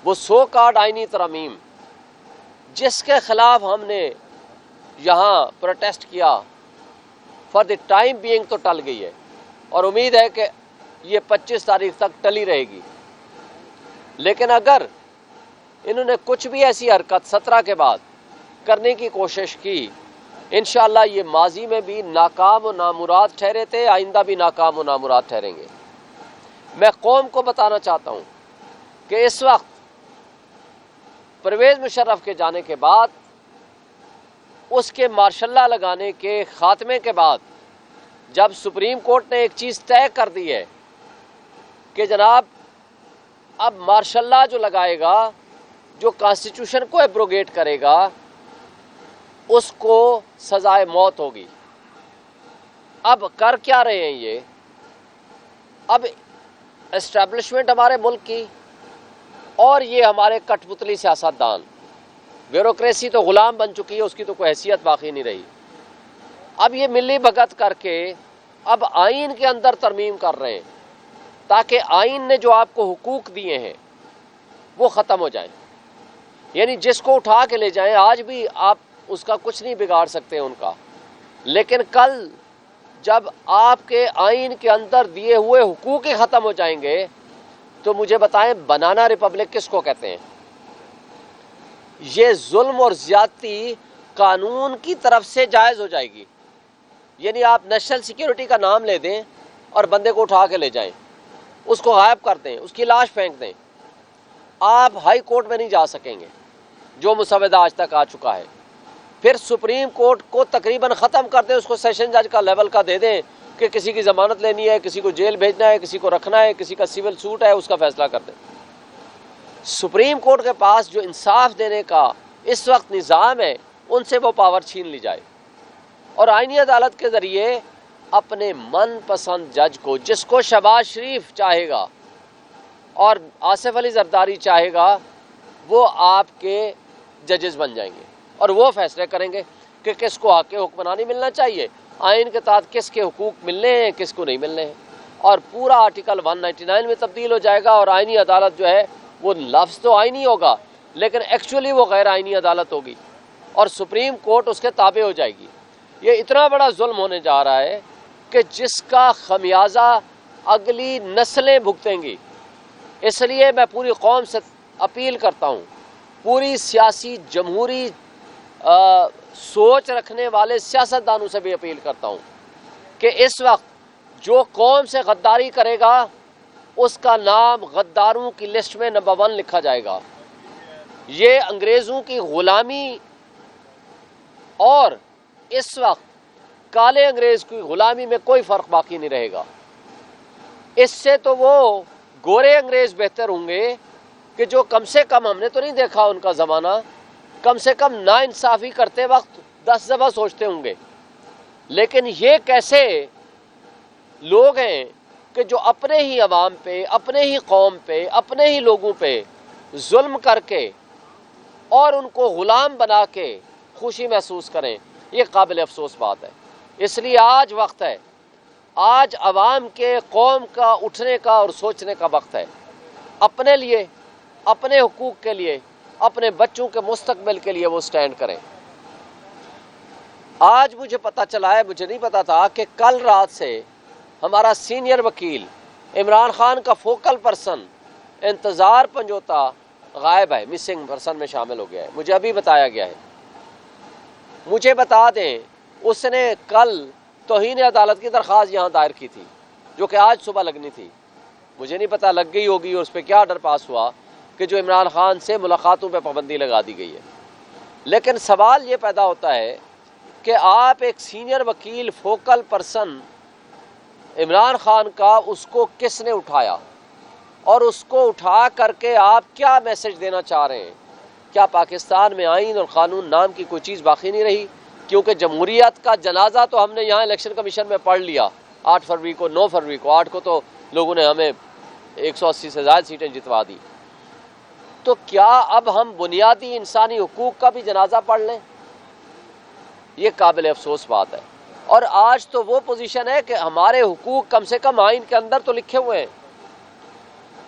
وہ سو کارڈ آئینی ترمیم جس کے خلاف ہم نے یہاں پروٹیسٹ کیا فار دی ٹائم بینگ تو ٹل گئی ہے، اور امید ہے کہ یہ 25 تاریخ تک ٹلی رہے گی۔ لیکن اگر انہوں نے کچھ بھی ایسی حرکت 17 کے بعد کرنے کی کوشش کی، انشاءاللہ یہ ماضی میں بھی ناکام و نامراد ٹھہرے تھے، آئندہ بھی ناکام و نامراد ٹھہریں گے۔ میں قوم کو بتانا چاہتا ہوں کہ اس وقت پرویز مشرف کے جانے کے بعد، اس کے ماشاء اللہ لگانے کے خاتمے کے بعد، جب سپریم کورٹ نے ایک چیز طے کر دی ہے کہ جناب اب ماشاء اللہ جو لگائے گا، جو کانسٹیٹیوشن کو ایبروگیٹ کرے گا، اس کو سزائے موت ہوگی۔ اب کر کیا رہے ہیں یہ؟ اب اسٹیبلشمنٹ ہمارے ملک کی اور یہ ہمارے کٹ پتلی سیاستدان، بیوروکریسی تو غلام بن چکی ہے، اس کی تو کوئی حیثیت باقی نہیں رہی۔ اب یہ ملی بھگت کر کے اب آئین کے اندر ترمیم کر رہے ہیں تاکہ آئین نے جو آپ کو حقوق دیے ہیں وہ ختم ہو جائیں۔ یعنی جس کو اٹھا کے لے جائیں، آج بھی آپ اس کا کچھ نہیں بگاڑ سکتے ان کا، لیکن کل جب آپ کے آئین کے اندر دیے ہوئے حقوق ہی ختم ہو جائیں گے تو مجھے بتائیں بنانا ریپبلک کس کو کہتے ہیں؟ یہ ظلم اور زیادتی قانون کی طرف سے جائز ہو جائے گی۔ یعنی آپ نیشنل سیکیورٹی کا نام لے دیں اور بندے کو اٹھا کے لے جائیں، اس کو غائب کر دیں، اس کی لاش پھینک دیں، آپ ہائی کورٹ میں نہیں جا سکیں گے جو مسودہ آج تک آ چکا ہے۔ پھر سپریم کورٹ کو تقریباً ختم کر دیں، اس کو سیشن جج کا لیول کا دے دیں کہ کسی کی ضمانت لینی ہے، کسی کو جیل بھیجنا ہے، کسی کو رکھنا ہے، کسی کا سول سوٹ ہے، اس کا فیصلہ کر دیں۔ سپریم کورٹ کے پاس جو انصاف دینے کا اس وقت نظام ہے، ان سے وہ پاور چھین لی جائے، اور آئینی عدالت کے ذریعے اپنے من پسند جج کو، جس کو شہباز شریف چاہے گا اور آصف علی زرداری چاہے گا، وہ آپ کے ججز بن جائیں گے اور وہ فیصلے کریں گے کہ کس کو حق حکمرانی ملنا چاہیے، آئین کے تحت کس کے حقوق ملنے ہیں، کس کو نہیں ملنے ہیں، اور پورا آرٹیکل 199 میں تبدیل ہو جائے گا، اور آئینی عدالت جو ہے وہ لفظ تو آئینی ہوگا لیکن ایکچولی وہ غیر آئینی عدالت ہوگی، اور سپریم کورٹ اس کے تابع ہو جائے گی۔ یہ اتنا بڑا ظلم ہونے جا رہا ہے کہ جس کا خمیازہ اگلی نسلیں بھگتیں گی۔ اس لیے میں پوری قوم سے اپیل کرتا ہوں، پوری سیاسی جمہوری سوچ رکھنے والے سیاستدانوں سے بھی اپیل کرتا ہوں کہ اس وقت جو قوم سے غداری کرے گا اس کا نام غداروں کی لسٹ میں نمبر 1 لکھا جائے گا۔ یہ انگریزوں کی غلامی اور اس وقت کالے انگریز کی غلامی میں کوئی فرق باقی نہیں رہے گا۔ اس سے تو وہ گورے انگریز بہتر ہوں گے کہ جو کم سے کم، ہم نے تو نہیں دیکھا ان کا زمانہ، کم سے کم نا انصافی کرتے وقت 10 دفعہ سوچتے ہوں گے، لیکن یہ کیسے لوگ ہیں کہ جو اپنے ہی عوام پہ، اپنے ہی قوم پہ، اپنے ہی لوگوں پہ ظلم کر کے اور ان کو غلام بنا کے خوشی محسوس کریں۔ یہ قابل افسوس بات ہے۔ اس لیے آج وقت ہے، آج عوام کے، قوم کا اٹھنے کا اور سوچنے کا وقت ہے، اپنے لیے، اپنے حقوق کے لیے، اپنے بچوں کے مستقبل کے لیے وہ سٹینڈ کریں۔ آج مجھے پتہ چلا ہے، مجھے نہیں پتا تھا، کہ کل رات سے ہمارا سینئر وکیل عمران خان کا فوکل پرسن انتظار پنجوتا غائب ہے، مسنگ پرسن میں شامل ہو گیا ہے، مجھے ابھی بتایا گیا ہے۔ مجھے بتا دیں، اس نے کل توہین عدالت کی درخواست یہاں دائر کی تھی جو کہ آج صبح لگنی تھی، مجھے نہیں پتا لگ گئی ہوگی اور اس پہ کیا آرڈر پاس ہوا کہ جو عمران خان سے ملاقاتوں پہ پابندی لگا دی گئی ہے۔ لیکن سوال یہ پیدا ہوتا ہے کہ آپ ایک سینئر وکیل، فوکل پرسن عمران خان کا، اس کو کس نے اٹھایا، اور اس کو اٹھا کر کے آپ کیا میسج دینا چاہ رہے ہیں؟ کیا پاکستان میں آئین اور قانون نام کی کوئی چیز باقی نہیں رہی؟ کیونکہ جمہوریت کا جنازہ تو ہم نے یہاں الیکشن کمیشن میں پڑھ لیا 8 فروری کو، 9 فروری کو، 8 کو تو لوگوں نے ہمیں 180 سے زائد سیٹیں جتوا دی۔ تو کیا اب ہم بنیادی انسانی حقوق کا بھی جنازہ پڑھ لیں؟ یہ قابل افسوس بات ہے۔ اور آج تو وہ پوزیشن ہے کہ ہمارے حقوق کم سے کم آئین کے اندر تو لکھے ہوئے ہیں،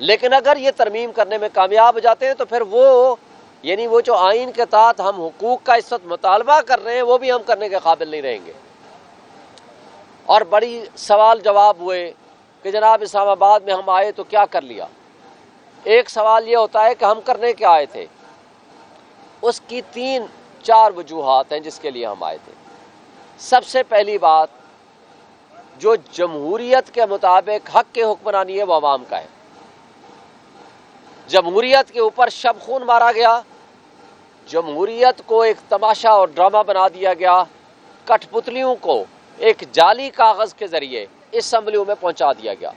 لیکن اگر یہ ترمیم کرنے میں کامیاب ہو جاتے ہیں تو پھر وہ جو آئین کے تحت ہم حقوق کا اس وقت مطالبہ کر رہے ہیں وہ بھی ہم کرنے کے قابل نہیں رہیں گے۔ اور بڑی سوال جواب ہوئے کہ جناب اسلام آباد میں ہم آئے تو کیا کر لیا۔ ایک سوال یہ ہوتا ہے کہ ہم کرنے کیا آئے تھے، اس کی 3-4 وجوہات ہیں جس کے لیے ہم آئے تھے۔ سب سے پہلی بات، جو جمہوریت کے مطابق حق کے حکمرانی ہے وہ عوام کا ہے۔ جمہوریت کے اوپر شب خون مارا گیا، جمہوریت کو ایک تماشا اور ڈرامہ بنا دیا گیا، کٹھ پتلیوں کو ایک جعلی کاغذ کے ذریعے اسمبلیوں میں پہنچا دیا گیا۔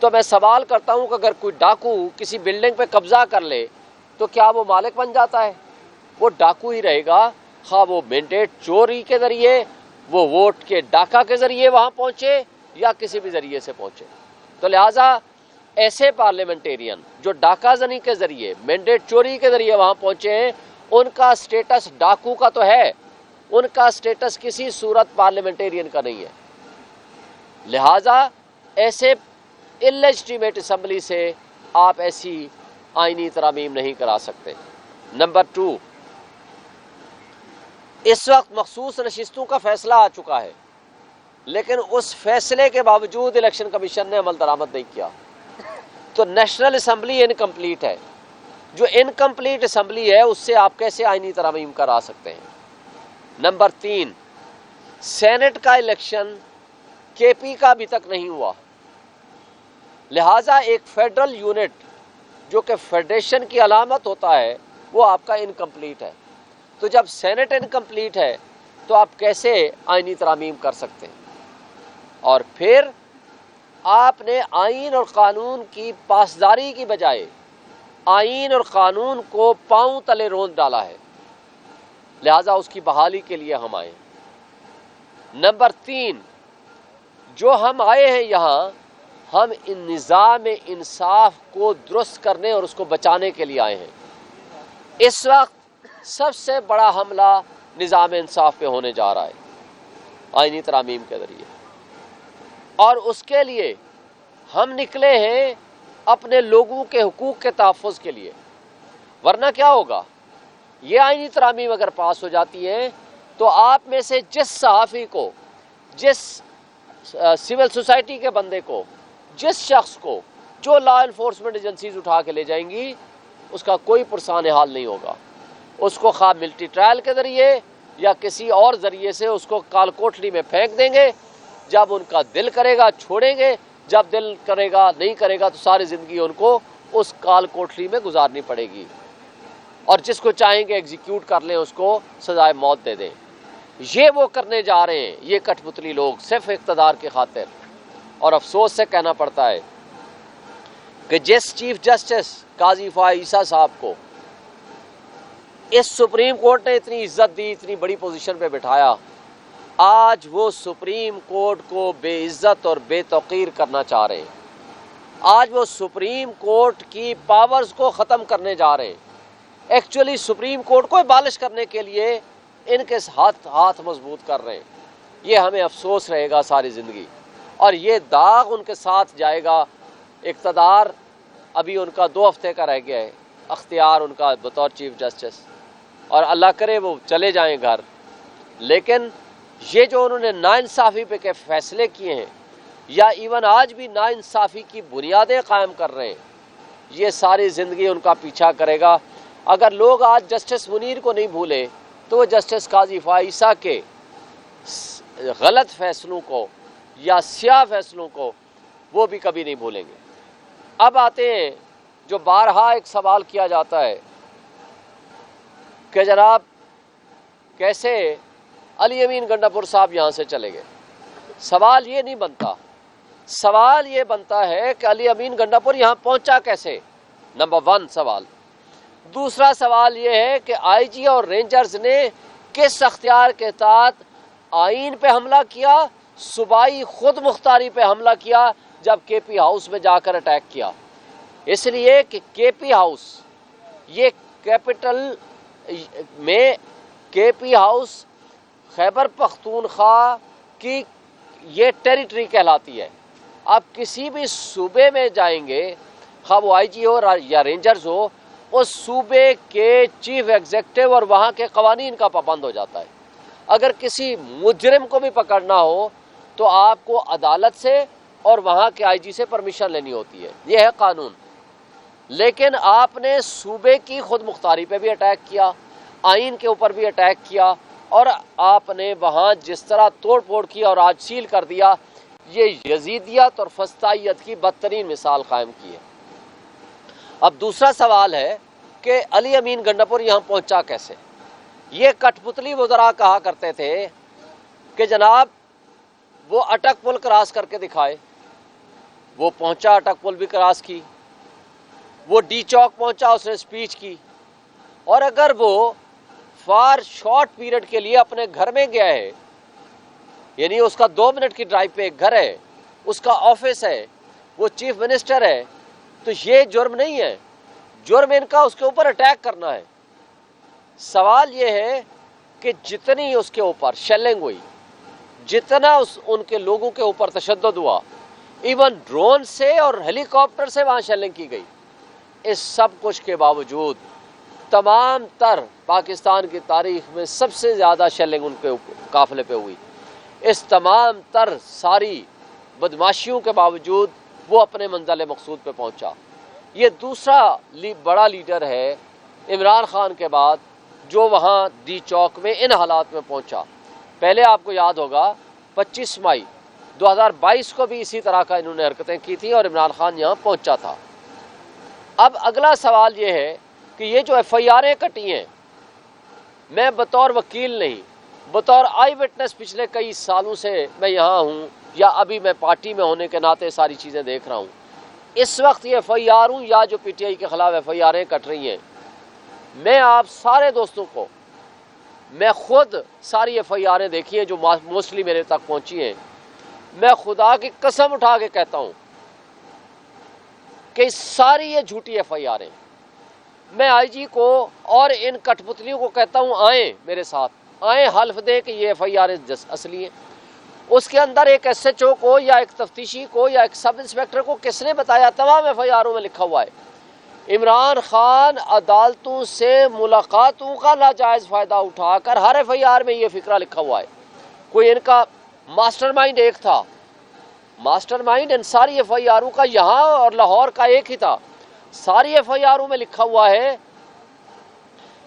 تو میں سوال کرتا ہوں کہ اگر کوئی ڈاکو کسی بلڈنگ پہ قبضہ کر لے تو کیا وہ مالک بن جاتا ہے؟ وہ ڈاکو ہی رہے گا، خواہ وہ مینڈیٹ چوری کے ذریعے، وہ ووٹ کے ڈاکہ کے ذریعے وہاں پہنچے یا کسی بھی ذریعے سے پہنچے۔ تو لہٰذا ایسے پارلیمنٹیرین جو ڈاکہ زنی کے ذریعے، مینڈیٹ چوری کے ذریعے وہاں پہنچے ہیں، ان کا سٹیٹس ڈاکو کا تو ہے، ان کا سٹیٹس کسی صورت پارلیمنٹیرین کا نہیں ہے۔ لہٰذا ایسے انلیجٹیمیٹ اسمبلی سے آپ ایسی آئینی ترامیم نہیں کرا سکتے۔ نمبر 2، اس وقت مخصوص نشستوں کا فیصلہ آ چکا ہے، لیکن اس فیصلے کے باوجود الیکشن کمیشن نے عمل درآمد نہیں کیا، تو نیشنل اسمبلی انکمپلیٹ ہے۔ جو انکمپلیٹ اسمبلی ہے اس سے آپ کیسے آئینی ترامیم کرا سکتے ہیں؟ نمبر 3، سینٹ کا الیکشن کے پی کا ابھی تک نہیں ہوا، لہٰذا ایک فیڈرل یونٹ جو کہ فیڈریشن کی علامت ہوتا ہے وہ آپ کا انکمپلیٹ ہے۔ تو جب سینٹ انکمپلیٹ ہے تو آپ کیسے آئینی ترامیم کر سکتے ہیں؟ اور پھر آپ نے آئین اور قانون کی پاسداری کی بجائے آئین اور قانون کو پاؤں تلے روند ڈالا ہے، لہٰذا اس کی بحالی کے لیے ہم آئے۔ نمبر 3، جو ہم آئے ہیں یہاں، ہم ان نظام انصاف کو درست کرنے اور اس کو بچانے کے لیے آئے ہیں۔ اس وقت سب سے بڑا حملہ نظام انصاف پہ ہونے جا رہا ہے آئینی ترامیم کے ذریعے، اور اس کے لیے ہم نکلے ہیں اپنے لوگوں کے حقوق کے تحفظ کے لیے۔ ورنہ کیا ہوگا، یہ آئینی ترامیم اگر پاس ہو جاتی ہے تو آپ میں سے جس صحافی کو، جس سول سوسائٹی کے بندے کو، جس شخص کو جو لا انفورسمنٹ ایجنسیز اٹھا کے لے جائیں گی، اس کا کوئی پرسان حال نہیں ہوگا۔ اس کو خواہ ملٹری ٹرائل کے ذریعے یا کسی اور ذریعے سے اس کو کال کوٹلی میں پھینک دیں گے، جب ان کا دل کرے گا چھوڑیں گے، جب دل کرے گا نہیں کرے گا تو ساری زندگی ان کو اس کال کوٹلی میں گزارنی پڑے گی، اور جس کو چاہیں گے ایگزیکیوٹ کر لیں، اس کو سزائے موت دے دیں۔ یہ وہ کرنے جا رہے ہیں یہ کٹھ پتلی لوگ، صرف اقتدار کی خاطر۔ اور افسوس سے کہنا پڑتا ہے کہ جس چیف جسٹس قاضی فائز عیسیٰ صاحب کو اس سپریم کورٹ نے اتنی عزت دی، اتنی بڑی پوزیشن پہ بٹھایا، آج وہ سپریم کورٹ کو بے عزت اور بے توقیر کرنا چاہ رہے ہیں۔ آج وہ سپریم کورٹ کی پاورز کو ختم کرنے جا رہے ہیں۔ ایکچولی سپریم کورٹ کو ابالش کرنے کے لیے ان کے ہاتھ مضبوط کر رہے ہیں۔ یہ ہمیں افسوس رہے گا ساری زندگی، اور یہ داغ ان کے ساتھ جائے گا۔ اقتدار ابھی ان کا 2 ہفتے کا رہ گیا ہے، اختیار ان کا بطور چیف جسٹس، اور اللہ کرے وہ چلے جائیں گھر، لیکن یہ جو انہوں نے ناانصافی پہ کے فیصلے کیے ہیں، یا ایون آج بھی ناانصافی کی بنیادیں قائم کر رہے ہیں، یہ ساری زندگی ان کا پیچھا کرے گا۔ اگر لوگ آج جسٹس منیر کو نہیں بھولے تو وہ جسٹس قاضی فائز عیسیٰ کے غلط فیصلوں کو یا سیاہ فیصلوں کو وہ بھی کبھی نہیں بھولیں گے۔ اب آتے ہیں جو بارہا ایک سوال کیا جاتا ہے کہ جناب کیسے علی امین گنڈاپور صاحب یہاں سے چلے گئے۔ سوال یہ نہیں بنتا، سوال یہ بنتا ہے کہ علی امین گنڈاپور یہاں پہنچا کیسے، نمبر 1 سوال۔ دوسرا سوال یہ ہے کہ آئی جی اور رینجرز نے کس اختیار کے تحت آئین پہ حملہ کیا، صوبائی خود مختاری پہ حملہ کیا جب کے پی ہاؤس میں جا کر اٹیک کیا؟ اس لیے کہ کے پی ہاؤس، یہ کیپٹل میں کے پی ہاؤس خیبر پختونخوا کی یہ ٹیریٹری کہلاتی ہے۔ آپ کسی بھی صوبے میں جائیں گے خواہ وہ آئی جی ہو یا رینجرز ہو، اس صوبے کے چیف ایگزیکٹو اور وہاں کے قوانین کا پابند ہو جاتا ہے۔ اگر کسی مجرم کو بھی پکڑنا ہو تو آپ کو عدالت سے اور وہاں کے آئی جی سے پرمیشن لینی ہوتی ہے، یہ ہے قانون۔ لیکن آپ نے صوبے کی خود مختاری پہ بھی اٹیک کیا، آئین کے اوپر بھی اٹیک کیا، اور آپ نے وہاں جس طرح توڑ پھوڑ کیا اور آج سیل کر دیا، یہ یزیدیت اور فسطائیت کی بدترین مثال قائم کی ہے۔ اب دوسرا سوال ہے کہ علی امین گنڈاپور یہاں پہنچا کیسے؟ یہ کٹ پتلی وزراء کہا کرتے تھے کہ جناب وہ اٹک پل کراس کر کے دکھائے، وہ پہنچا، اٹک پل بھی کراس کی، وہ ڈی چوک پہنچا، اس نے سپیچ کی، اور اگر وہ فار شارٹ پیریڈ کے لیے اپنے گھر میں گیا ہے، یعنی اس کا 2 منٹ کی ڈرائیو پہ ایک گھر ہے، اس کا آفس ہے، وہ چیف منسٹر ہے، تو یہ جرم نہیں ہے، جرم ان کا اس کے اوپر اٹیک کرنا ہے۔ سوال یہ ہے کہ جتنی اس کے اوپر شیلنگ ہوئی، جتنا ان کے لوگوں کے اوپر تشدد ہوا، ایون ڈرون سے اور ہیلی کاپٹر سے وہاں شیلنگ کی گئی، اس سب کچھ کے باوجود تمام تر پاکستان کی تاریخ میں سب سے زیادہ شیلنگ ان کے قافلے پہ ہوئی، اس تمام تر ساری بدماشیوں کے باوجود وہ اپنے منزل مقصود پہ پہنچا۔ یہ دوسرا بڑا لیڈر ہے عمران خان کے بعد جو وہاں ڈی چوک میں ان حالات میں پہنچا۔ پہلے آپ کو یاد ہوگا 25 مئی 2022 کو بھی اسی طرح کا انہوں نے حرکتیں کی تھیں اور عمران خان یہاں پہنچا تھا۔ اب اگلا سوال یہ ہے کہ یہ جو ایف آئی آریں کٹی ہیں، میں بطور وکیل نہیں، بطور آئی وٹنس پچھلے کئی سالوں سے میں یہاں ہوں، یا ابھی میں پارٹی میں ہونے کے ناطے ساری چیزیں دیکھ رہا ہوں، اس وقت یہ ایف آئی آر ہوں یا جو پی ٹی آئی کے خلاف ایف آئی آریں کٹ رہی ہیں، میں آپ سارے دوستوں کو، میں خود ساری ایف آئی آریں دیکھی ہیں جو موسٹلی میرے تک پہنچی ہیں، میں خدا کی قسم اٹھا کے کہتا ہوں کہ ساری یہ جھوٹی ایف آئی آریں، میں آئی جی کو اور ان کٹ پتلیوں کو کہتا ہوں آئیں میرے ساتھ، آئیں حلف دیں کہ یہ ایف آئی آریں اصلی ہیں۔ اس کے اندر ایک ایس ایچ او کو یا ایک تفتیشی کو یا ایک سب انسپیکٹر کو کس نے بتایا؟ تمام ایف آئی آروں میں لکھا ہوا ہے، عمران خان عدالتوں سے ملاقاتوں کا ناجائز فائدہ اٹھا کر، ہر ایف آئی آر میں یہ فقرہ لکھا ہوا ہے۔ کوئی ان کا ماسٹر مائنڈ ایک تھا، ماسٹر مائنڈ ان ساری ایف آئی آروں کا یہاں اور لاہور کا ایک ہی تھا۔ ساری ایف آئی آروں میں لکھا ہوا ہے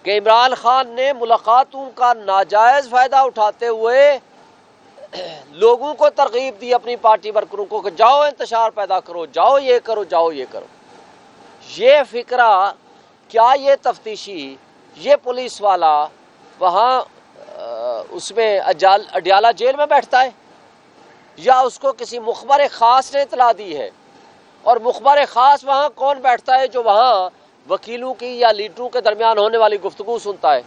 کہ عمران خان نے ملاقاتوں کا ناجائز فائدہ اٹھاتے ہوئے لوگوں کو ترغیب دی، اپنی پارٹی ورکروں کو، کہ جاؤ انتشار پیدا کرو، جاؤ یہ کرو، جاؤ یہ کرو۔ یہ فکرہ کیا یہ تفتیشی، یہ پولیس والا وہاں اس میں اڈیالہ جیل میں بیٹھتا ہے، یا اس کو کسی مخبر خاص نے اطلاع دی ہے؟ اور مخبر خاص وہاں کون بیٹھتا ہے جو وہاں وکیلوں کی یا لیڈروں کے درمیان ہونے والی گفتگو سنتا ہے؟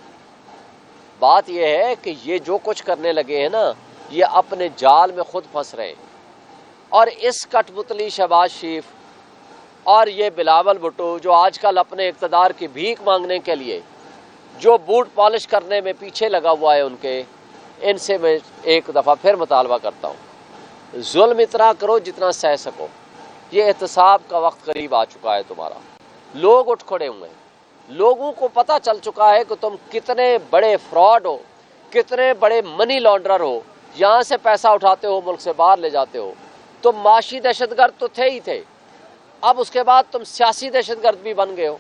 بات یہ ہے کہ یہ جو کچھ کرنے لگے ہیں نا، یہ اپنے جال میں خود پھنس رہے ہیں، اور اس کٹ پتلی شہباز شریف اور یہ بلاول بھٹو جو آج کل اپنے اقتدار کی بھیک مانگنے کے لیے جو بوٹ پالش کرنے میں پیچھے لگا ہوا ہے، ان سے میں ایک دفعہ پھر مطالبہ کرتا ہوں، ظلم اتنا کرو جتنا سہ سکو۔ یہ احتساب کا وقت قریب آ چکا ہے تمہارا، لوگ اٹھ کھڑے ہوئے ہیں، لوگوں کو پتہ چل چکا ہے کہ تم کتنے بڑے فراڈ ہو، کتنے بڑے منی لانڈرر ہو، یہاں سے پیسہ اٹھاتے ہو ملک سے باہر لے جاتے ہو۔ تم معاشی دہشت گرد تو تھے ہی تھے، اب اس کے بعد تم سیاسی دہشت گرد بھی بن گئے ہو،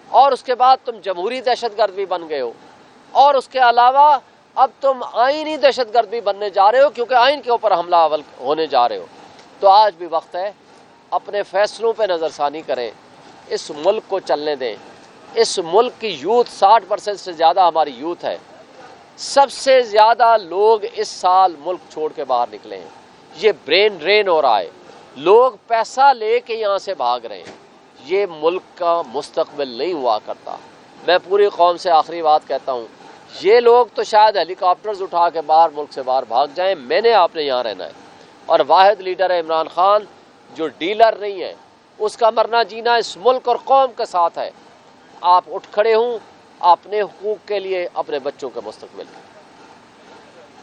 اور اس کے بعد تم جمہوری دہشت گرد بھی بن گئے ہو، اور اس کے علاوہ اب تم آئینی دہشت گرد بھی بننے جا رہے ہو، کیونکہ آئین کے اوپر حملہ آور ہونے جا رہے ہو۔ تو آج بھی وقت ہے، اپنے فیصلوں پہ نظر ثانی کریں، اس ملک کو چلنے دیں۔ اس ملک کی یوتھ 60% سے زیادہ ہماری یوتھ ہے، سب سے زیادہ لوگ اس سال ملک چھوڑ کے باہر نکلے ہیں، یہ برین ڈرین ہو رہا ہے، لوگ پیسہ لے کے یہاں سے بھاگ رہے ہیں، یہ ملک کا مستقبل نہیں ہوا کرتا۔ میں پوری قوم سے آخری بات کہتا ہوں، یہ لوگ تو شاید ہیلی کاپٹرز اٹھا کے باہر ملک سے باہر بھاگ جائیں، میں نے آپ نے یہاں رہنا ہے، اور واحد لیڈر ہے عمران خان جو ڈیلر نہیں ہے، اس کا مرنا جینا اس ملک اور قوم کے ساتھ ہے۔ آپ اٹھ کھڑے ہوں اپنے حقوق کے لیے، اپنے بچوں کے مستقبل کے لیے۔